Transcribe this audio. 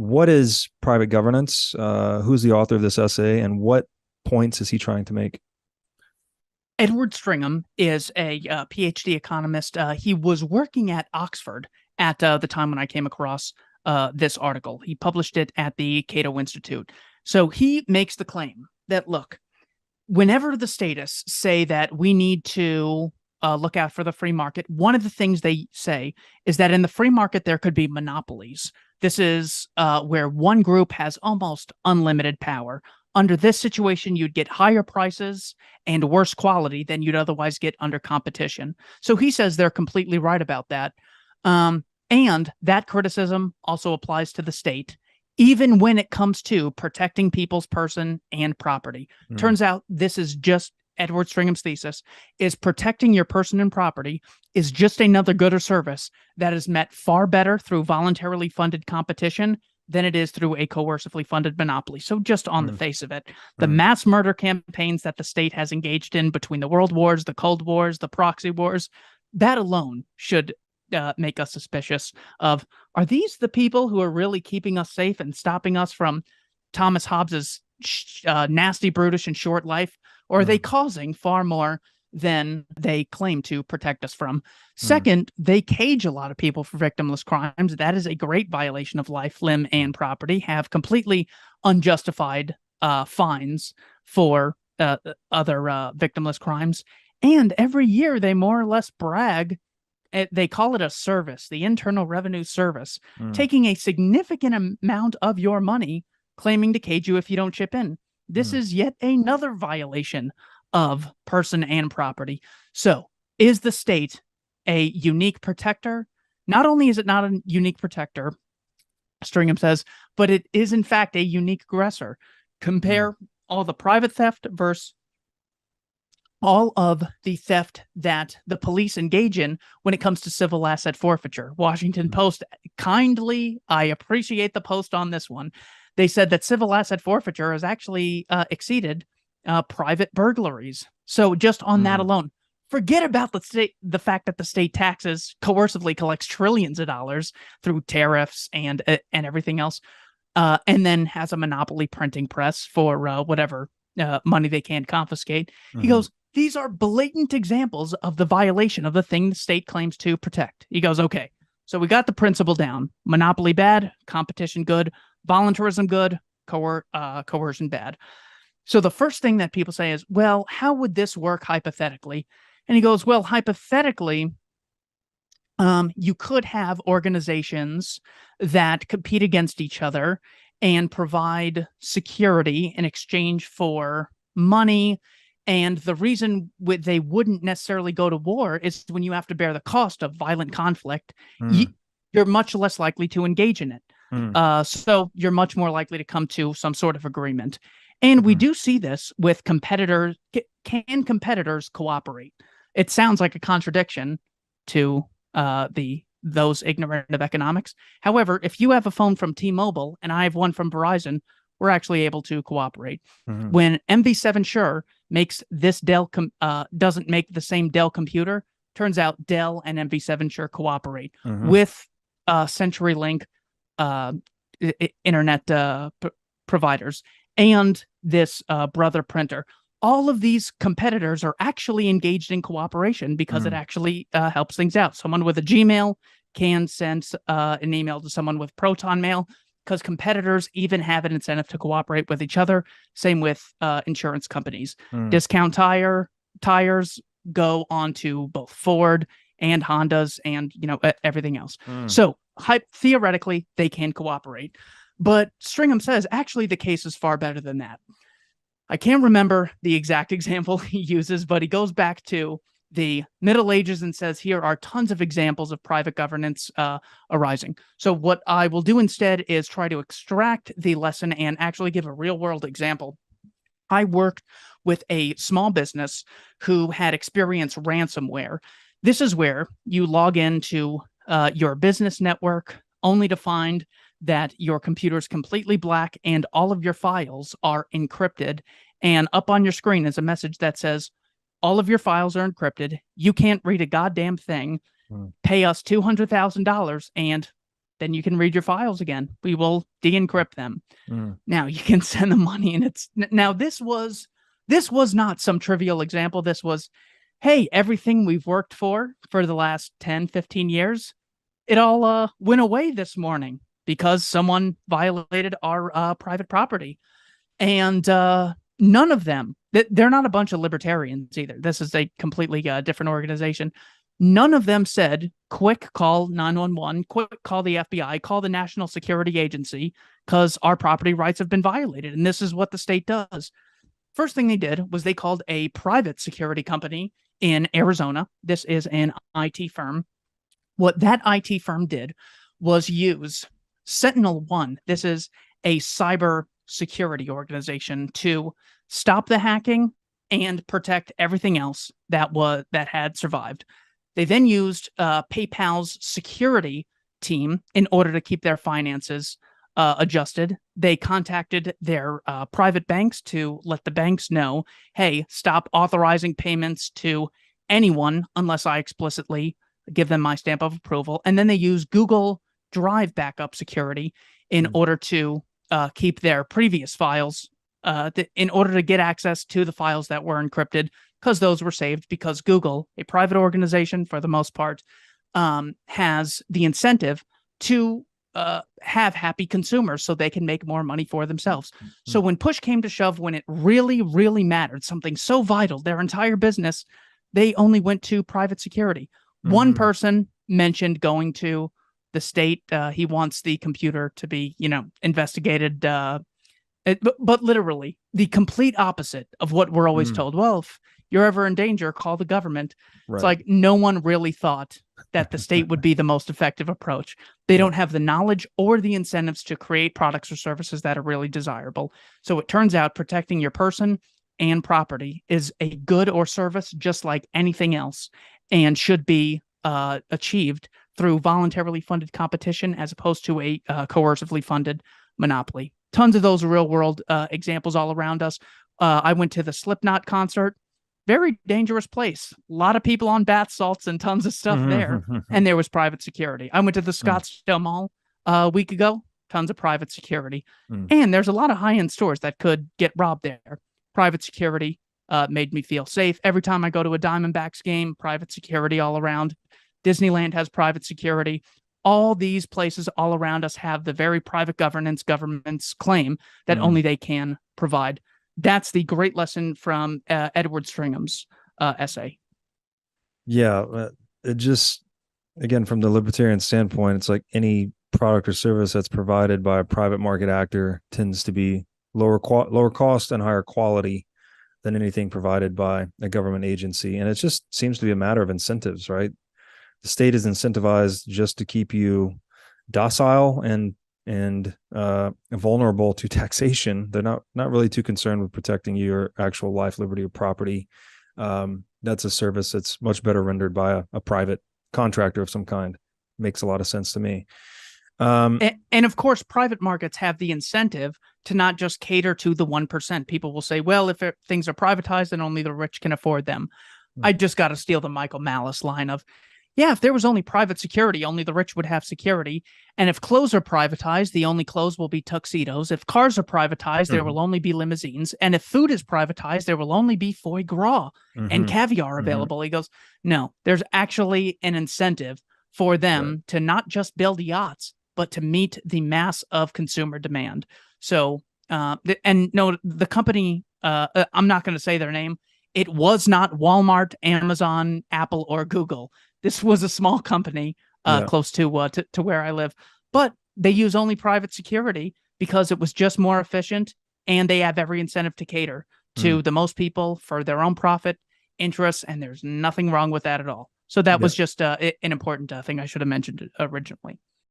what is private governance? Who's the author of this essay, and what points is he trying to make? Edward Stringham is a PhD economist. He was working at Oxford at the time when I came across this article. He published it at the Cato Institute. So he makes the claim that, look, whenever the statists say that we need to look out for the free market, one of the things they say is that in the free market, there could be monopolies. This is where one group has almost unlimited power. Under this situation, you'd get higher prices and worse quality than you'd otherwise get under competition. So he says they're completely right about that. And that criticism also applies to the state, even when it comes to protecting people's person and property. Turns out this is just Edward Stringham's thesis, is protecting your person and property is just another good or service that is met far better through voluntarily funded competition than it is through a coercively funded monopoly. So just on the face of it, the mass murder campaigns that the state has engaged in between the World Wars, the Cold Wars, the proxy wars, that alone should make us suspicious of, are these the people who are really keeping us safe and stopping us from Thomas Hobbes's nasty, brutish, and short life? Or are they causing far more than they claim to protect us from? Second, they cage a lot of people for victimless crimes. That is a great violation of life, limb, and property, have completely unjustified fines for other victimless crimes. And every year they more or less brag. They call it a service, the Internal Revenue Service, taking a significant amount of your money, claiming to cage you if you don't chip in. This is yet another violation of person and property. So is the state a unique protector? Not only is it not a unique protector, Stringham says, but it is in fact a unique aggressor. Compare all the private theft versus all of the theft that the police engage in when it comes to civil asset forfeiture. Washington Post kindly, I appreciate the post on this one. They said that civil asset forfeiture has actually exceeded private burglaries. So just on that alone, forget about the fact that the state taxes coercively collects trillions of dollars through tariffs and everything else, and then has a monopoly printing press for whatever money they can confiscate. He goes, these are blatant examples of the violation of the thing the state claims to protect. He goes, okay, so we got the principle down. Monopoly bad, competition good, voluntarism good, coercion bad. So the first thing that people say is, well, how would this work hypothetically? And he goes, well, hypothetically, you could have organizations that compete against each other and provide security in exchange for money. And the reason they wouldn't necessarily go to war is when you have to bear the cost of violent conflict, you're much less likely to engage in it. So you're much more likely to come to some sort of agreement. And we do see this with competitors. Can competitors cooperate? It sounds like a contradiction to those ignorant of economics. However, if you have a phone from T-Mobile and I have one from Verizon, we're actually able to cooperate. When MV7 Sure makes this doesn't make the same Dell computer, turns out Dell and MV7 Sure cooperate with CenturyLink internet providers and this brother printer. All of these competitors are actually engaged in cooperation because it actually helps things out. Someone with a Gmail can send an email to someone with Proton Mail, because competitors even have an incentive to cooperate with each other. Same with insurance companies. Discount tires go on to both Ford and Hondas and everything else. So theoretically, they can cooperate. But Stringham says, actually, the case is far better than that. I can't remember the exact example he uses, but he goes back to the Middle Ages and says, here are tons of examples of private governance arising. So what I will do instead is try to extract the lesson and actually give a real world example. I worked with a small business who had experienced ransomware. This is where you log into your business network only to find that your computer is completely black and all of your files are encrypted. And up on your screen is a message that says, all of your files are encrypted. You can't read a goddamn thing. Pay us $200,000 and then you can read your files again. We will de-encrypt them. Mm. Now you can send the money, and this was not some trivial example. This was, hey, everything we've worked for the last 10, 15 years, it all went away this morning because someone violated our private property. And none of them, they're not a bunch of libertarians either. This is a completely different organization. None of them said, quick, call 911, quick, call the FBI, call the National Security Agency, because our property rights have been violated. And this is what the state does. First thing they did was they called a private security company in Arizona. This is an IT firm. What that IT firm did was use Sentinel-1. This is a cyber security organization to stop the hacking and protect everything else that had survived. They then used PayPal's security team in order to keep their finances adjusted. They contacted their private banks to let the banks know, hey, stop authorizing payments to anyone unless I explicitly give them my stamp of approval. And then they use Google Drive backup security in order to keep their previous files, in order to get access to the files that were encrypted, because those were saved, because Google, a private organization for the most part, has the incentive to have happy consumers so they can make more money for themselves. Mm-hmm. So when push came to shove, when it really, really mattered, something so vital, their entire business, they only went to private security. Mm-hmm. One person mentioned going to the state. He wants the computer to be, investigated. But literally the complete opposite of what we're always told. Well, if you're ever in danger, call the government. Right. It's like no one really thought that the state would be the most effective approach. They don't have the knowledge or the incentives to create products or services that are really desirable. So it turns out protecting your person and property is a good or service just like anything else, and should be achieved through voluntarily funded competition as opposed to a coercively funded monopoly. Tons of those real world examples all around us. I went to the Slipknot concert. Very dangerous place. A lot of people on bath salts and tons of stuff there. And there was private security. I went to the Scottsdale Mall a week ago. Tons of private security. And there's a lot of high-end stores that could get robbed there. Private security made me feel safe. Every time I go to a Diamondbacks game, private security all around. Disneyland has private security. All these places all around us have the very private governance governments claim that only they can provide. That's the great lesson from Edward Stringham's essay. Yeah, it just, again, from the libertarian standpoint, it's like any product or service that's provided by a private market actor tends to be lower cost and higher quality than anything provided by a government agency. And it just seems to be a matter of incentives, right? The state is incentivized just to keep you docile and vulnerable to taxation. They're not really too concerned with protecting your actual life, liberty, or property. That's a service that's much better rendered by a private contractor of some kind. Makes a lot of sense to me. And of course, private markets have the incentive to not just cater to the 1%. People will say, well, if things are privatized, then only the rich can afford them. I just got to steal the Michael Malice line of, yeah, if there was only private security, only the rich would have security. And if clothes are privatized, the only clothes will be tuxedos. If cars are privatized, there will only be limousines. And if food is privatized, there will only be foie gras and caviar available. He goes, no, there's actually an incentive for them to not just build yachts, but to meet the mass of consumer demand. So, the company, I'm not going to say their name. It was not Walmart, Amazon, Apple, or Google. This was a small company close to where I live, but they use only private security because it was just more efficient, and they have every incentive to cater to the most people for their own profit interests, and there's nothing wrong with that at all. So that was just an important thing I should have mentioned originally.